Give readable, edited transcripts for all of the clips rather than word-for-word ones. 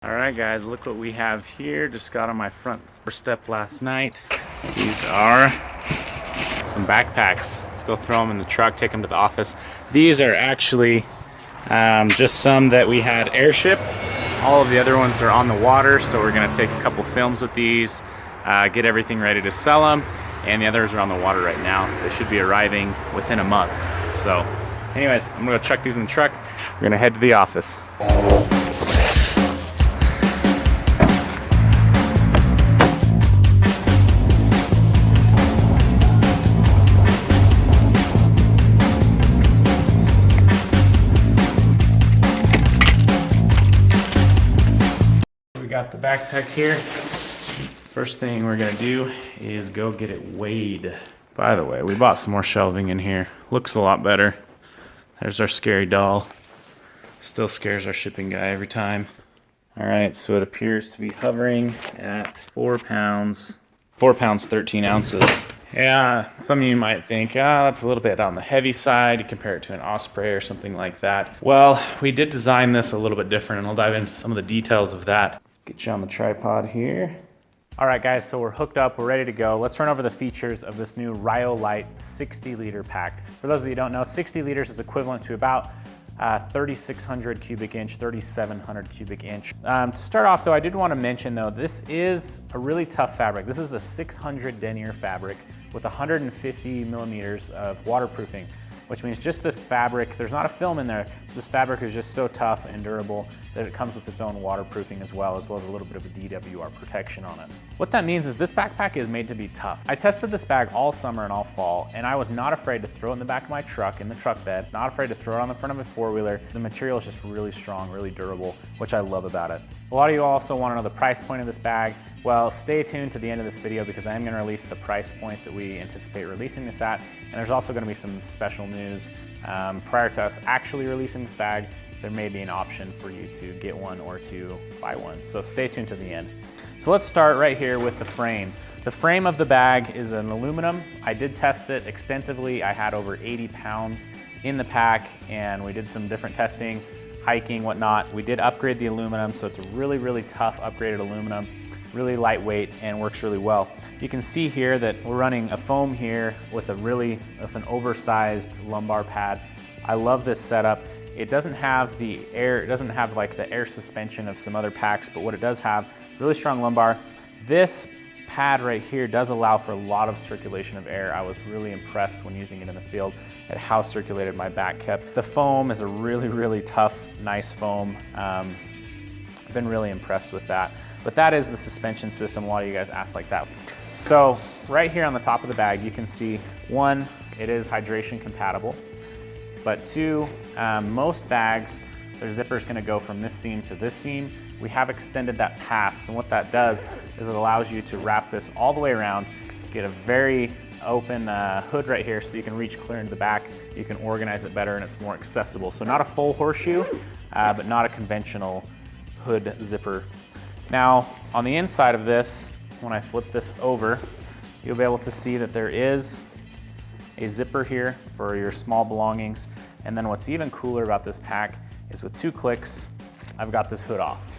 All right, guys, look what we have here. Just got on my front doorstep last night. These are some backpacks. Let's go throw them in the truck, take them to the office. These are actually just some that we had airshipped. All of the other ones are on the water, so we're gonna take a couple films with these, get everything ready to sell them, and the others are on the water right now, so they should be arriving within a month. So anyways, I'm gonna go chuck these in the truck. We're gonna head to the office. Got the backpack here. First thing we're gonna do is go get it weighed. By the way, we bought some more shelving in here. Looks a lot better. There's our scary doll. Still scares our shipping guy every time. All right, so it appears to be hovering at 4 pounds, 4 pounds, 13 ounces. Yeah, some of you might think, that's a little bit on the heavy side. You compare it to an Osprey or something like that. Well, we did design this a little bit different, and I'll dive into some of the details of that. Get you on the tripod here. All right, guys, so we're hooked up, we're ready to go. Let's run over the features of this new Rhyolite 60-liter pack. For those of you who don't know, 60 liters is equivalent to about 3,600 cubic inch, 3,700 cubic inch. To start off though, I did want to mention though, this is a really tough fabric. This is a 600 denier fabric with 150 millimeters of waterproofing, which means just this fabric, there's not a film in there. This fabric is just so tough and durable that it comes with its own waterproofing as well as a little bit of a DWR protection on it. What that means is this backpack is made to be tough. I tested this bag all summer and all fall, and I was not afraid to throw it in the back of my truck, in the truck bed, not afraid to throw it on the front of a four-wheeler. The material is just really strong, really durable, which I love about it. A lot of you also want to know the price point of this bag. Well, stay tuned to the end of this video because I am going to release the price point that we anticipate releasing this at, and there's also going to be some special news. Prior to us actually releasing this bag, there may be an option for you to get one or to buy one. So stay tuned to the end. So let's start right here with the frame. The frame of the bag is an aluminum. I did test it extensively. I had over 80 pounds in the pack and we did some different testing, hiking, whatnot. We did upgrade the aluminum, so it's a really, really tough upgraded aluminum, really lightweight and works really well. You can see here that we're running a foam here with an oversized lumbar pad. I love this setup. It doesn't have the air, it doesn't have like the air suspension of some other packs, but what it does have, really strong lumbar. This pad right here does allow for a lot of circulation of air. I was really impressed when using it in the field at how circulated my back kept. The foam is a really, really tough, nice foam. I've been really impressed with that. But that is the suspension system. A lot of you guys ask like that. So right here on the top of the bag, you can see one, it is hydration compatible. But two, most bags, their zipper is gonna go from this seam to this seam. We have extended that past, and what that does is it allows you to wrap this all the way around, get a very open hood right here so you can reach clear into the back. You can organize it better and it's more accessible. So not a full horseshoe, but not a conventional hood zipper. Now, on the inside of this, when I flip this over, you'll be able to see that there is a zipper here for your small belongings. And then what's even cooler about this pack is with 2 clicks, I've got this hood off.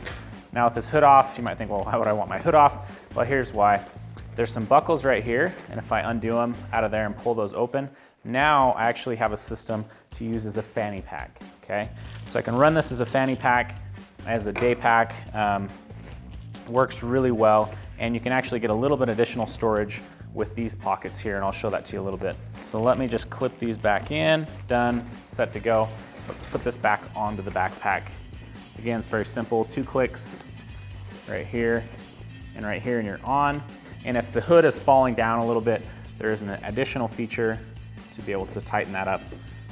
Now with this hood off, you might think, well, why would I want my hood off? Well, here's why. There's some buckles right here, and if I undo them out of there and pull those open, now I actually have a system to use as a fanny pack, okay? So I can run this as a fanny pack, as a day pack. Works really well, and you can actually get a little bit additional storage with these pockets here, and I'll show that to you a little bit. So let me just clip these back in, done, set to go. Let's put this back onto the backpack. Again, it's very simple, 2 clicks right here, and you're on. And if the hood is falling down a little bit, there is an additional feature to be able to tighten that up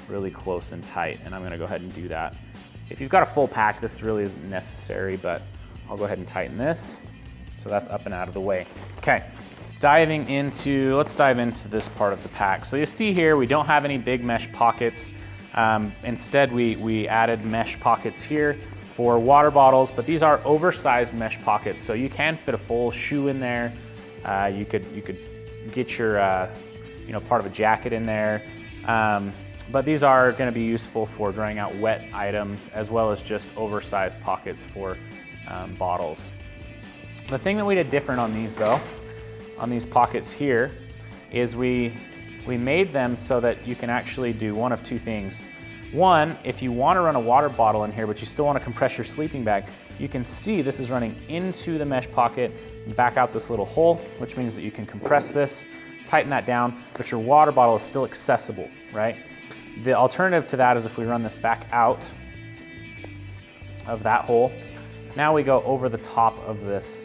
really close and tight, and I'm gonna go ahead and do that. If you've got a full pack, this really isn't necessary, but I'll go ahead and tighten this. So that's up and out of the way. Okay. Let's dive into this part of the pack. So you see here, we don't have any big mesh pockets. Instead, we added mesh pockets here for water bottles, but these are oversized mesh pockets. So you can fit a full shoe in there. You could get your part of a jacket in there. But these are gonna be useful for drying out wet items as well as just oversized pockets for bottles. The thing that we did different on these though, on these pockets here, is we made them so that you can actually do one of two things. One, if you want to run a water bottle in here, but you still want to compress your sleeping bag, you can see this is running into the mesh pocket, back out this little hole, which means that you can compress this, tighten that down, but your water bottle is still accessible, right? The alternative to that is if we run this back out of that hole, now we go over the top of this.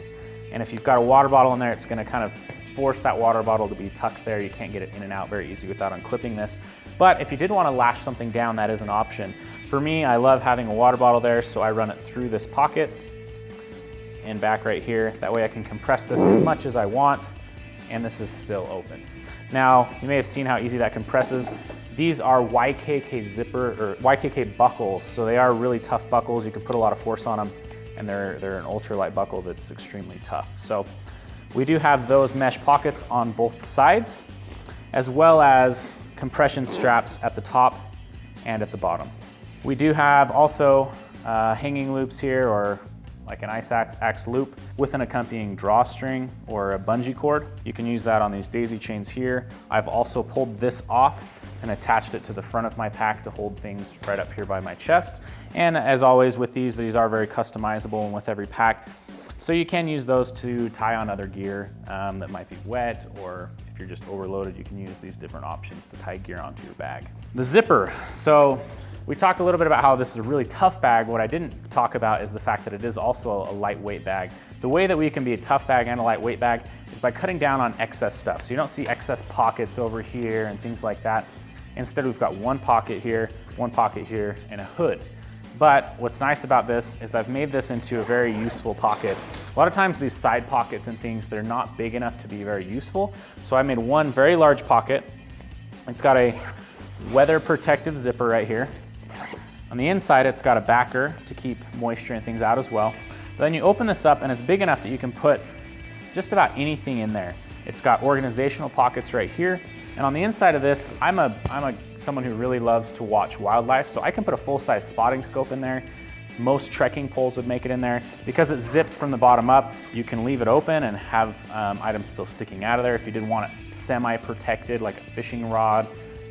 And if you've got a water bottle in there, it's gonna kind of force that water bottle to be tucked there. You can't get it in and out very easy without unclipping this. But if you did want to lash something down, that is an option. For me, I love having a water bottle there, so I run it through this pocket and back right here. That way I can compress this as much as I want, and this is still open. Now, you may have seen how easy that compresses. These are YKK zipper, or YKK buckles, so they are really tough buckles. You can put a lot of force on them, and they're an ultralight buckle that's extremely tough. So we do have those mesh pockets on both sides, as well as compression straps at the top and at the bottom. We do have also hanging loops here, or like an ice axe loop with an accompanying drawstring or a bungee cord. You can use that on these daisy chains here. I've also pulled this off and attached it to the front of my pack to hold things right up here by my chest. And as always with these are very customizable and with every pack. So you can use those to tie on other gear that might be wet, or if you're just overloaded, you can use these different options to tie gear onto your bag. The zipper. So we talked a little bit about how this is a really tough bag. What I didn't talk about is the fact that it is also a lightweight bag. The way that we can be a tough bag and a lightweight bag is by cutting down on excess stuff. So you don't see excess pockets over here and things like that. Instead, we've got one pocket here, and a hood. But what's nice about this is I've made this into a very useful pocket. A lot of times these side pockets and things, they're not big enough to be very useful. So I made one very large pocket. It's got a weather protective zipper right here. On the inside, it's got a backer to keep moisture and things out as well. But then you open this up and it's big enough that you can put just about anything in there. It's got organizational pockets right here. And on the inside of this, I'm someone who really loves to watch wildlife, so I can put a full-size spotting scope in there. Most trekking poles would make it in there. Because it's zipped from the bottom up, you can leave it open and have items still sticking out of there. If you did want it semi-protected, like a fishing rod,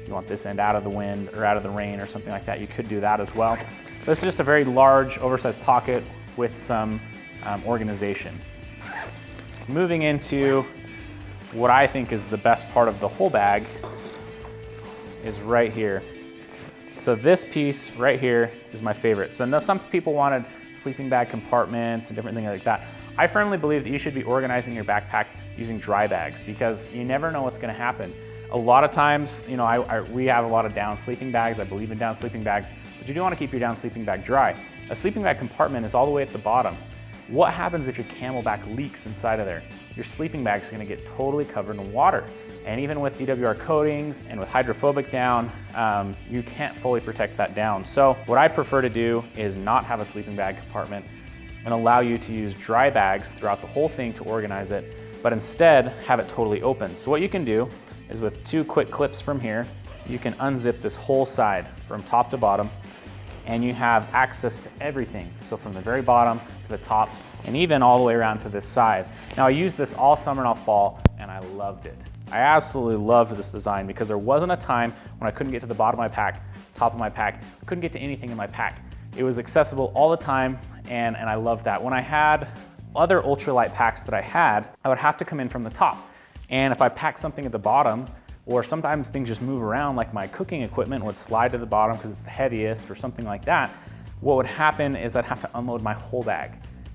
you want this end out of the wind or out of the rain or something like that, you could do that as well. This is just a very large, oversized pocket with some organization. Moving into what I think is the best part of the whole bag is right here. So this piece right here is my favorite. So now some people wanted sleeping bag compartments and different things like that. I firmly believe that you should be organizing your backpack using dry bags, because you never know what's gonna happen. A lot of times, you know, we have a lot of down sleeping bags. I believe in down sleeping bags, but you do wanna keep your down sleeping bag dry. A sleeping bag compartment is all the way at the bottom. What happens if your camelback leaks inside of there? Your sleeping bag is going to get totally covered in water. And even with DWR coatings and with hydrophobic down, you can't fully protect that down. So what I prefer to do is not have a sleeping bag compartment and allow you to use dry bags throughout the whole thing to organize it, but instead have it totally open. So what you can do is with two quick clips from here, you can unzip this whole side from top to bottom, and you have access to everything. So from the very bottom to the top, and even all the way around to this side. Now I used this all summer and all fall, and I loved it. I absolutely loved this design because there wasn't a time when I couldn't get to the bottom of my pack, top of my pack, I couldn't get to anything in my pack. It was accessible all the time, and I loved that. When I had other ultralight packs that I would have to come in from the top. And if I packed something at the bottom, or sometimes things just move around, like my cooking equipment would slide to the bottom because it's the heaviest or something like that, what would happen is I'd have to unload my whole bag.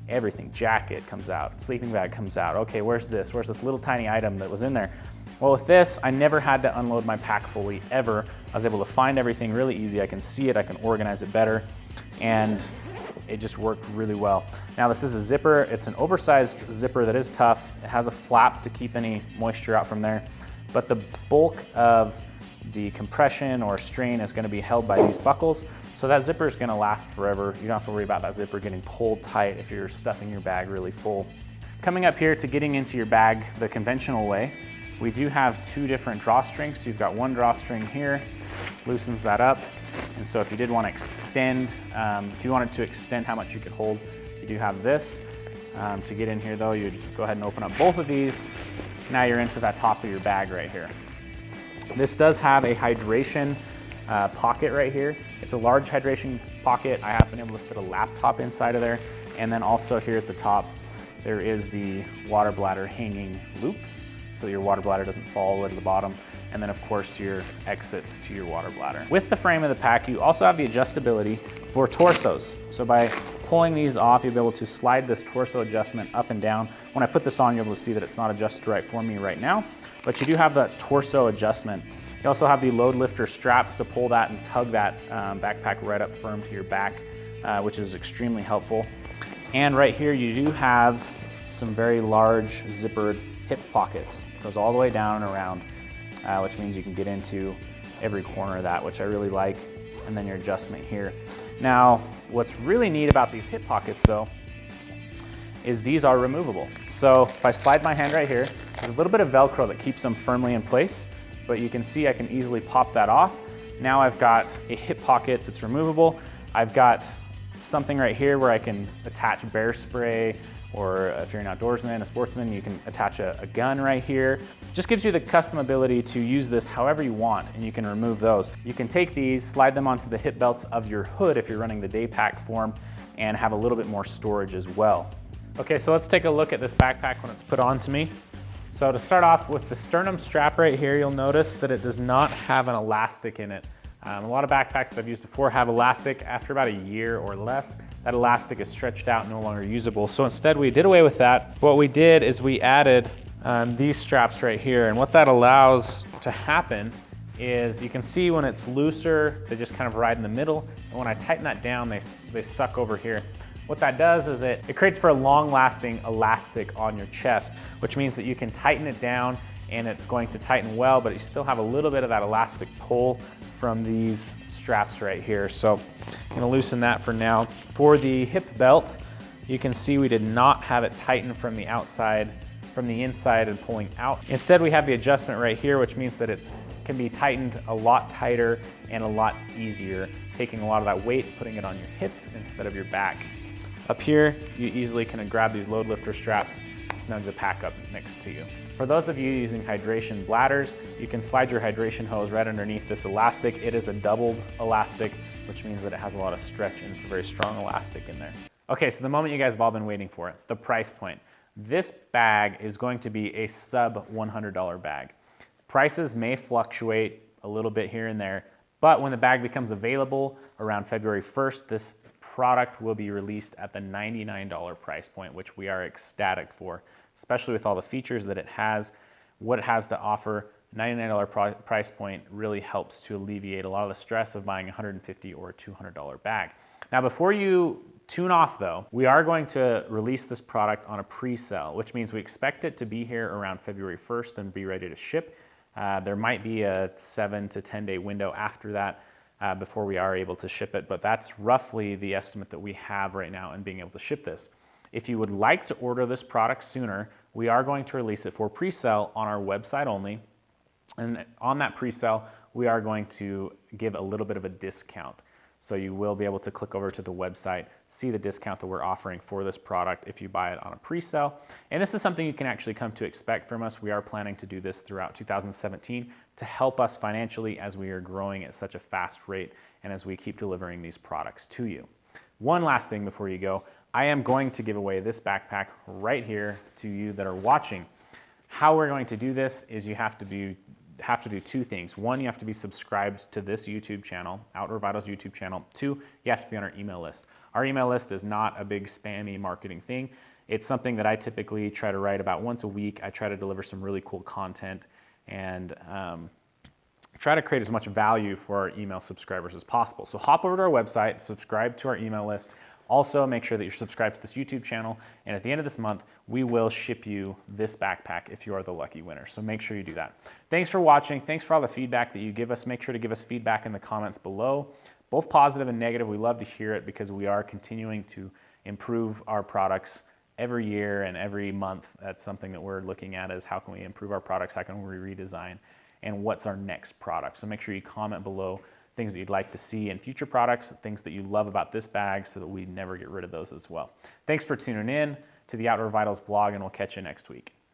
Everything, jacket comes out, sleeping bag comes out. Okay, where's this little tiny item that was in there? Well, with this, I never had to unload my pack fully, ever. I was able to find everything really easy. I can see it, I can organize it better, and it just worked really well. Now this is a zipper. It's an oversized zipper that is tough. It has a flap to keep any moisture out from there. But the bulk of the compression or strain is going to be held by these buckles. So that zipper is going to last forever. You don't have to worry about that zipper getting pulled tight if you're stuffing your bag really full. Coming up here to getting into your bag the conventional way, we do have two different drawstrings. So you've got one drawstring here, loosens that up. And so if you did want to extend, if you wanted to extend how much you could hold, you do have this. To get in here though, you'd go ahead and open up both of these. Now you're into that top of your bag right here. This does have a hydration pocket right here. It's a large hydration pocket. I have been able to fit a laptop inside of there. And then also here at the top, there is the water bladder hanging loops so that your water bladder doesn't fall all the way to the bottom. And then of course your exits to your water bladder. With the frame of the pack, you also have the adjustability for torsos. So by pulling these off, you'll be able to slide this torso adjustment up and down. When I put this on, you'll be able to see that it's not adjusted right for me right now, but you do have the torso adjustment. You also have the load lifter straps to pull that and hug that backpack right up firm to your back, which is extremely helpful. And right here, you do have some very large zippered hip pockets. It goes all the way down and around, which means you can get into every corner of that, which I really like. And then your adjustment here. Now, what's really neat about these hip pockets though, is these are removable. So if I slide my hand right here, there's a little bit of Velcro that keeps them firmly in place, but you can see I can easily pop that off. Now I've got a hip pocket that's removable. I've got something right here where I can attach bear spray, or if you're an outdoorsman, a sportsman, you can attach a gun right here. Just gives you the custom ability to use this however you want, and you can remove those. You can take these, slide them onto the hip belts of your hood if you're running the day pack form, and have a little bit more storage as well. Okay, so let's take a look at this backpack when it's put on to me. So to start off with the sternum strap right here, you'll notice that it does not have an elastic in it. A lot of backpacks that I've used before have elastic. After about a year or less, that elastic is stretched out, no longer usable. So instead we did away with that. What we did is we added these straps right here. And what that allows to happen is you can see when it's looser, they just kind of ride in the middle. And when I tighten that down, they suck over here. What that does is it creates for a long-lasting elastic on your chest, which means that you can tighten it down and it's going to tighten well, but you still have a little bit of that elastic pull from these straps right here. So I'm gonna loosen that for now. For the hip belt, you can see we did not have it tightened from the outside, from the inside and pulling out. Instead, we have the adjustment right here, which means that it can be tightened a lot tighter and a lot easier, taking a lot of that weight, putting it on your hips instead of your back. Up here, you easily can grab these load lifter straps, snug the pack up next to you. For those of you using hydration bladders, you can slide your hydration hose right underneath this elastic. It is a doubled elastic, which means that it has a lot of stretch and it's a very strong elastic in there. Okay, so the moment you guys have all been waiting for, the price point. This bag is going to be a sub $100 bag. Prices may fluctuate a little bit here and there, but when the bag becomes available around February 1st, this product will be released at the $99 price point, which we are ecstatic for, especially with all the features that it has, what it has to offer. $99 price point really helps to alleviate a lot of the stress of buying a $150 or $200 bag. Now, before you tune off though, we are going to release this product on a pre-sale, which means we expect it to be here around February 1st and be ready to ship. There might be a 7 to 10 day window after that before we are able to ship it, but that's roughly the estimate that we have right now in being able to ship this. If you would like to order this product sooner, we are going to release it for pre-sale on our website only. And on that pre-sale, we are going to give a little bit of a discount. So you will be able to click over to the website, see the discount that we're offering for this product if you buy it on a pre-sale. And this is something you can actually come to expect from us. We are planning to do this throughout 2017 to help us financially as we are growing at such a fast rate and as we keep delivering these products to you. One last thing before you go, I am going to give away this backpack right here to you that are watching. How we're going to do this is you have to do two things. One, you have to be subscribed to this YouTube channel, Outdoor Vitals YouTube channel. Two, you have to be on our email list. Our email list is not a big spammy marketing thing. It's something that I typically try to write about once a week. I try to deliver some really cool content and try to create as much value for our email subscribers as possible. So hop over to our website, subscribe to our email list. Also, make sure that you're subscribed to this YouTube channel, and at the end of this month, we will ship you this backpack if you are the lucky winner. So make sure you do that. Thanks for watching. Thanks for all the feedback that you give us. Make sure to give us feedback in the comments below, both positive and negative. We love to hear it because we are continuing to improve our products every year and every month. That's something that we're looking at, is how can we improve our products, how can we redesign, and what's our next product. So make sure you comment below. things that you'd like to see in future products, things that you love about this bag so that we never get rid of those as well. Thanks for tuning in to the Outdoor Vitals blog, and we'll catch you next week.